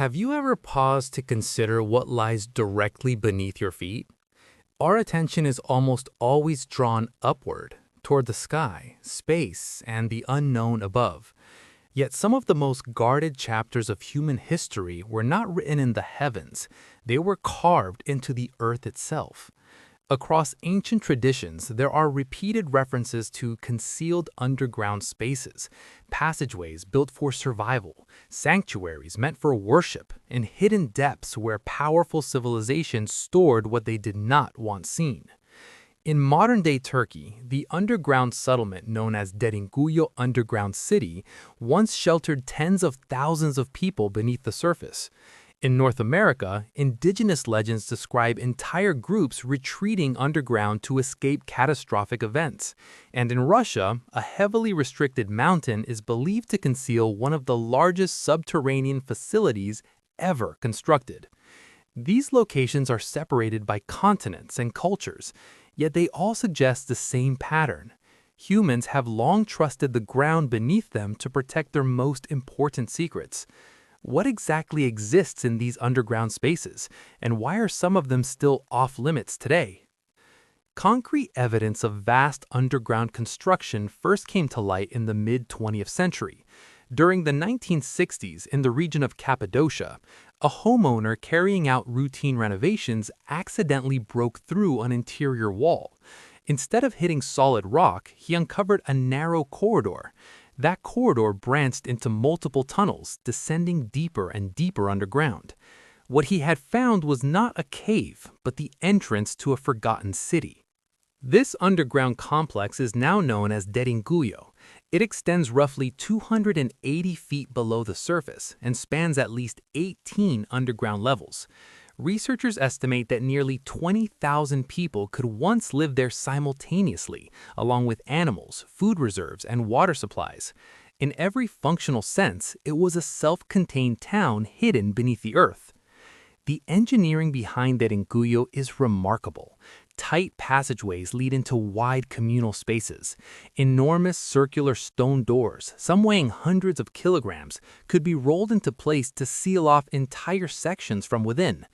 Have you ever paused to consider what lies directly beneath your feet? Our attention is almost always drawn upward, toward the sky, space, and the unknown above. Yet some of the most guarded chapters of human history were not written in the heavens, they were carved into the earth itself. Across ancient traditions, there are repeated references to concealed underground spaces, passageways built for survival, sanctuaries meant for worship, and hidden depths where powerful civilizations stored what they did not want seen. In modern-day Turkey, the underground settlement known as Derinkuyu Underground City once sheltered tens of thousands of people beneath the surface. In North America, indigenous legends describe entire groups retreating underground to escape catastrophic events. And in Russia, a heavily restricted mountain is believed to conceal one of the largest subterranean facilities ever constructed. These locations are separated by continents and cultures, yet they all suggest the same pattern. Humans have long trusted the ground beneath them to protect their most important secrets. What exactly exists in these underground spaces, and why are some of them still off-limits today? Concrete evidence of vast underground construction first came to light in the mid-20th century. During the 1960s, in the region of Cappadocia, a homeowner carrying out routine renovations accidentally broke through an interior wall. Instead of hitting solid rock, he uncovered a narrow corridor. That corridor branched into multiple tunnels, descending deeper and deeper underground. What he had found was not a cave, but the entrance to a forgotten city. This underground complex is now known as Derinkuyu. It extends roughly 280 feet below the surface and spans at least 18 underground levels. Researchers estimate that nearly 20,000 people could once live there simultaneously, along with animals, food reserves, and water supplies. In every functional sense, it was a self-contained town hidden beneath the earth. The engineering behind Derinkuyu is remarkable. Tight passageways lead into wide communal spaces. Enormous circular stone doors, some weighing hundreds of kilograms, could be rolled into place to seal off entire sections from within.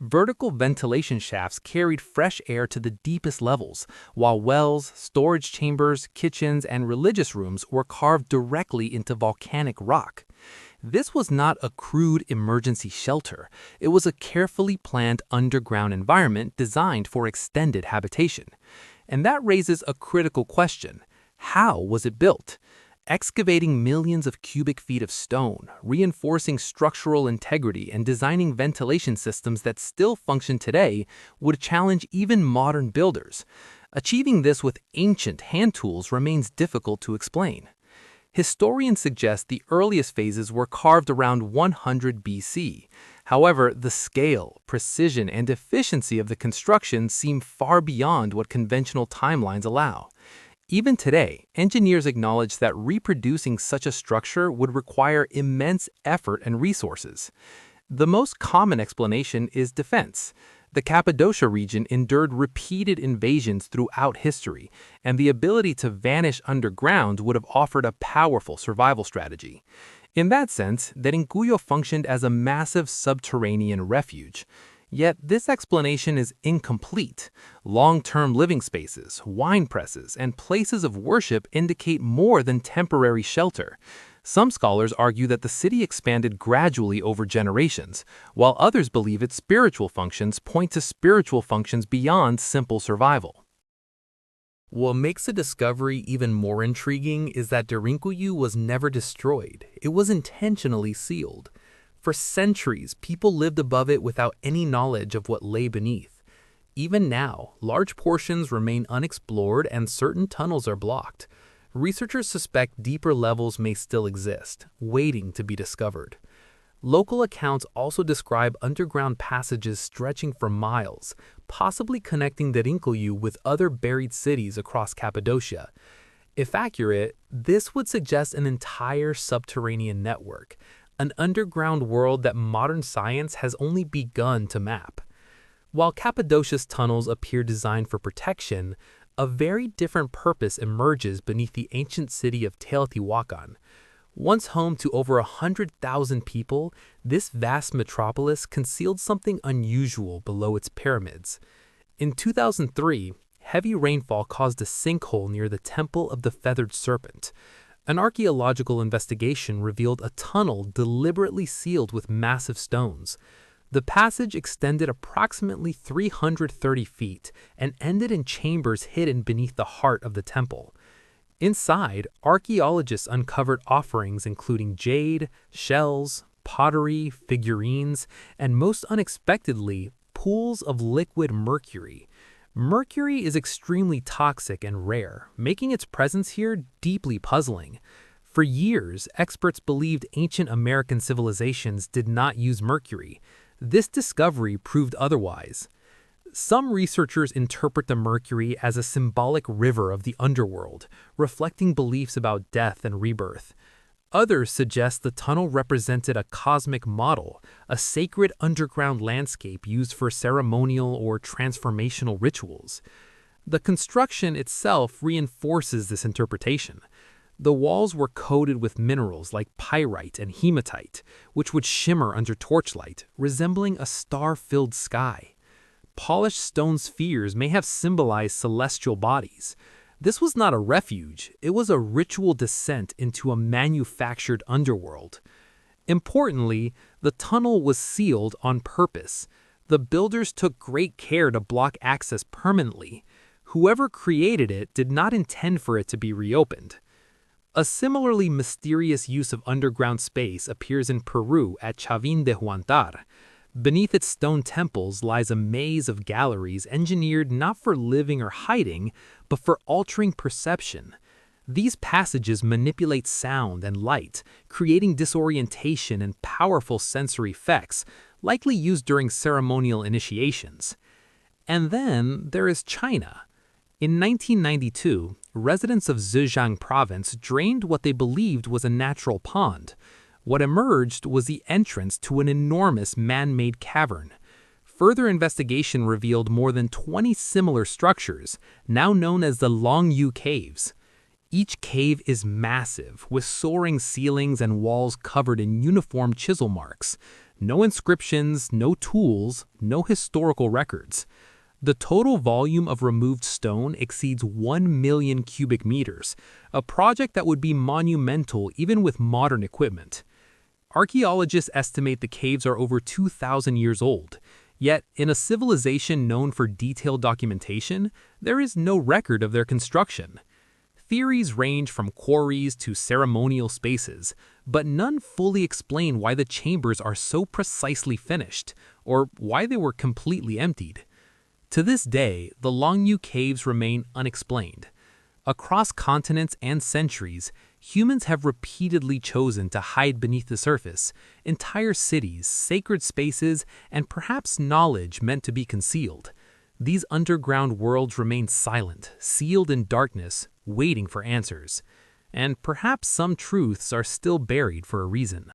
Vertical ventilation shafts carried fresh air to the deepest levels, while wells, storage chambers, kitchens, and religious rooms were carved directly into volcanic rock. This was not a crude emergency shelter. It was a carefully planned underground environment designed for extended habitation. And that raises a critical question. How was it built? Excavating millions of cubic feet of stone, reinforcing structural integrity, and designing ventilation systems that still function today would challenge even modern builders. Achieving this with ancient hand tools remains difficult to explain. Historians suggest the earliest phases were carved around 100 BC. However, the scale, precision, and efficiency of the construction seem far beyond what conventional timelines allow. Even today, engineers acknowledge that reproducing such a structure would require immense effort and resources. The most common explanation is defense. The Cappadocia region endured repeated invasions throughout history, and the ability to vanish underground would have offered a powerful survival strategy. In that sense, Derinkuyu functioned as a massive subterranean refuge. Yet this explanation is incomplete. Long-term living spaces, wine presses, and places of worship indicate more than temporary shelter. Some scholars argue that the city expanded gradually over generations, while others believe its spiritual functions point to spiritual functions beyond simple survival. What makes the discovery even more intriguing is that Derinkuyu was never destroyed. It was intentionally sealed. For centuries, people lived above it without any knowledge of what lay beneath. Even now, large portions remain unexplored and certain tunnels are blocked. Researchers suspect deeper levels may still exist, waiting to be discovered. Local accounts also describe underground passages stretching for miles, possibly connecting Derinkuyu with other buried cities across Cappadocia. If accurate, this would suggest an entire subterranean network, an underground world that modern science has only begun to map. While Cappadocia's tunnels appear designed for protection, a very different purpose emerges beneath the ancient city of Teotihuacan. Once home to over 100,000 people, this vast metropolis concealed something unusual below its pyramids. In 2003, heavy rainfall caused a sinkhole near the Temple of the Feathered Serpent. An archaeological investigation revealed a tunnel deliberately sealed with massive stones. The passage extended approximately 330 feet and ended in chambers hidden beneath the heart of the temple. Inside, archaeologists uncovered offerings including jade, shells, pottery, figurines, and most unexpectedly, pools of liquid mercury. Mercury is extremely toxic and rare, making its presence here deeply puzzling. For years, experts believed ancient American civilizations did not use mercury. This discovery proved otherwise. Some researchers interpret the mercury as a symbolic river of the underworld, reflecting beliefs about death and rebirth. Others suggest the tunnel represented a cosmic model, a sacred underground landscape used for ceremonial or transformational rituals. The construction itself reinforces this interpretation. The walls were coated with minerals like pyrite and hematite, which would shimmer under torchlight, resembling a star-filled sky. Polished stone spheres may have symbolized celestial bodies. This was not a refuge, it was a ritual descent into a manufactured underworld. Importantly, the tunnel was sealed on purpose. The builders took great care to block access permanently. Whoever created it did not intend for it to be reopened. A similarly mysterious use of underground space appears in Peru at Chavín de Huántar. Beneath its stone temples lies a maze of galleries engineered not for living or hiding, but for altering perception. These passages manipulate sound and light, creating disorientation and powerful sensory effects, likely used during ceremonial initiations. And then there is China. In 1992, residents of Zhejiang province drained what they believed was a natural pond. What emerged was the entrance to an enormous man-made cavern. Further investigation revealed more than 20 similar structures, now known as the Longyu Caves. Each cave is massive, with soaring ceilings and walls covered in uniform chisel marks. No inscriptions, no tools, no historical records. The total volume of removed stone exceeds 1 million cubic meters, a project that would be monumental even with modern equipment. Archaeologists estimate the caves are over 2,000 years old, yet in a civilization known for detailed documentation, there is no record of their construction. Theories range from quarries to ceremonial spaces, but none fully explain why the chambers are so precisely finished, or why they were completely emptied. To this day, the Longyu Caves remain unexplained. Across continents and centuries, humans have repeatedly chosen to hide beneath the surface, entire cities, sacred spaces, and perhaps knowledge meant to be concealed. These underground worlds remain silent, sealed in darkness, waiting for answers. And perhaps some truths are still buried for a reason.